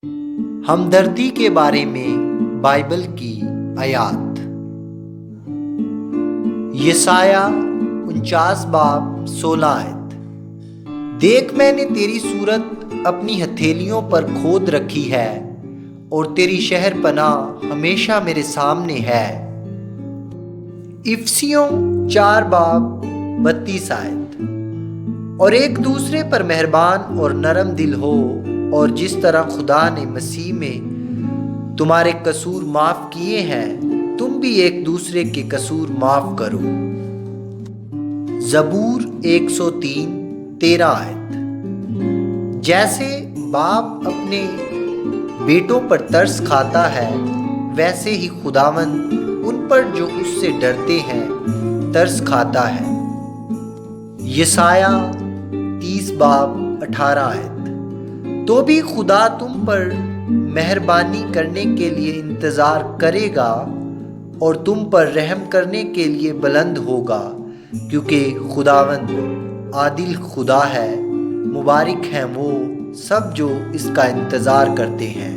ہمدردی کے بارے میں بائبل کی آیات۔ یسایہ 49 باب 16 آیت۔ دیکھ میں نے تیری صورت اپنی ہتھیلیوں پر کھود رکھی ہے اور تیری شہر پناہ ہمیشہ میرے سامنے ہے۔ افسیوں 4 باب 32 آیت۔ اور ایک دوسرے پر مہربان اور نرم دل ہو، اور جس طرح خدا نے مسیح میں تمہارے قصور معاف کیے ہیں، تم بھی ایک دوسرے کے قصور معاف کرو۔ زبور 103 13 آیت۔ جیسے باپ اپنے بیٹوں پر ترس کھاتا ہے، ویسے ہی خداوند ان پر جو اس سے ڈرتے ہیں ترس کھاتا ہے۔ یسایہ 30 باب 18 آیت۔ تو بھی خدا تم پر مہربانی کرنے کے لیے انتظار کرے گا اور تم پر رحم کرنے کے لیے بلند ہوگا، کیونکہ خداوند عادل خدا ہے۔ مبارک ہیں وہ سب جو اس کا انتظار کرتے ہیں۔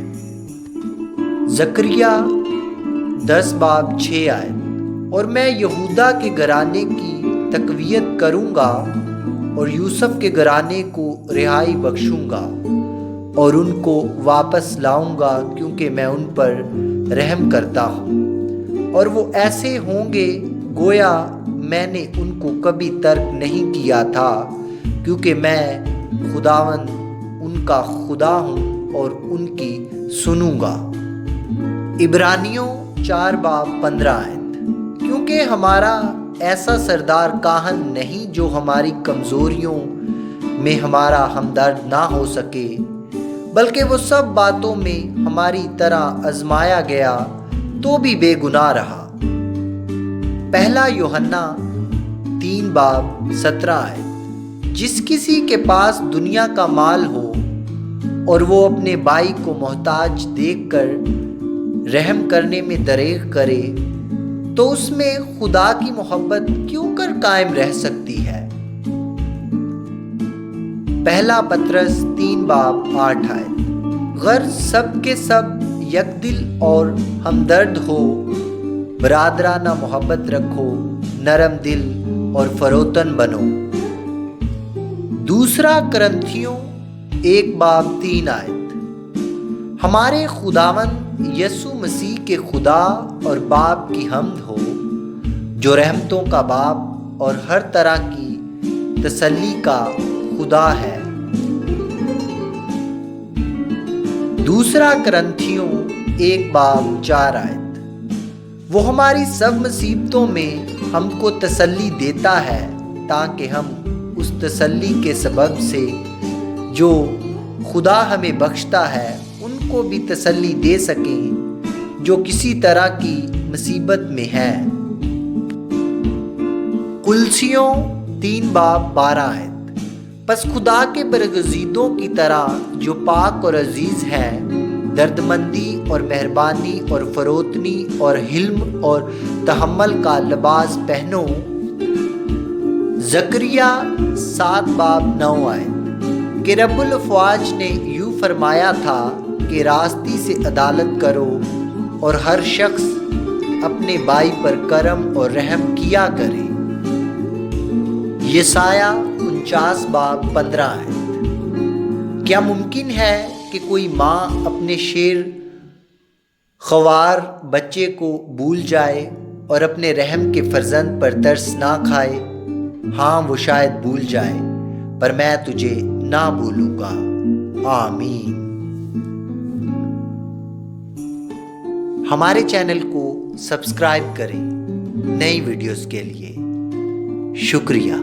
زکریا 10 باب 6 آیت۔ اور میں یہودا کے گھرانے کی تقویت کروں گا اور یوسف کے گھرانے کو رہائی بخشوں گا اور ان کو واپس لاؤں گا، کیونکہ میں ان پر رحم کرتا ہوں، اور وہ ایسے ہوں گے گویا میں نے ان کو کبھی ترک نہیں کیا تھا، کیونکہ میں خداوند ان کا خدا ہوں اور ان کی سنوں گا۔ عبرانیوں 4 باب 15 آیت۔ کیونکہ ہمارا ایسا سردار کاہن نہیں جو ہماری کمزوریوں میں ہمارا ہمدرد نہ ہو سکے، بلکہ وہ سب باتوں میں ہماری طرح آزمایا گیا تو بھی بے گناہ رہا۔ پہلا یوحنا 3 باب 17 آیت۔ جس کسی کے پاس دنیا کا مال ہو اور وہ اپنے بھائی کو محتاج دیکھ کر رحم کرنے میں دریغ کرے، تو اس میں خدا کی محبت کیوں کر قائم رہ سکتی ہے۔ پہلا پطرس 3 باب 8 آیت۔ غرض سب کے سب یکدل اور ہمدرد ہو، برادرانہ محبت رکھو، نرم دل اور فروتن بنو۔ دوسرا کرنتھیوں 1 باب 3 آیت۔ ہمارے خداوند یسوع مسیح کے خدا اور باپ کی حمد ہو، جو رحمتوں کا باپ اور ہر طرح کی تسلی کا خدا ہے۔ دوسرا کرنتھیوں 1 باب 4 آیت۔ وہ ہماری سب مصیبتوں میں ہم کو تسلی دیتا ہے، تاکہ ہم اس تسلی کے سبب سے جو خدا ہمیں بخشتا ہے ان کو بھی تسلی دے سکیں جو کسی طرح کی مصیبت میں ہیں۔ کلسیوں 3 باب 12 آیت۔ پس خدا کے برگزیدوں کی طرح جو پاک اور عزیز ہیں، دردمندی اور مہربانی اور فروتنی اور حلم اور تحمل کا لباس پہنو۔ زکریا 7 باب 9 آیت۔ کہ رب الافواج نے یوں فرمایا تھا کہ راستی سے عدالت کرو اور ہر شخص اپنے بھائی پر کرم اور رحم کیا کرے۔ یسایہ 49 باب 15 آیت۔ کیا ممکن ہے کہ کوئی ماں اپنے شیر خوار بچے کو بھول جائے اور اپنے رحم کے فرزند پر ترس نہ کھائے؟ ہاں، وہ شاید بھول جائے، پر میں تجھے نہ بھولوں گا۔ آمین۔ ہمارے چینل کو سبسکرائب کریں نئی ویڈیوز کے لیے۔ شکریہ۔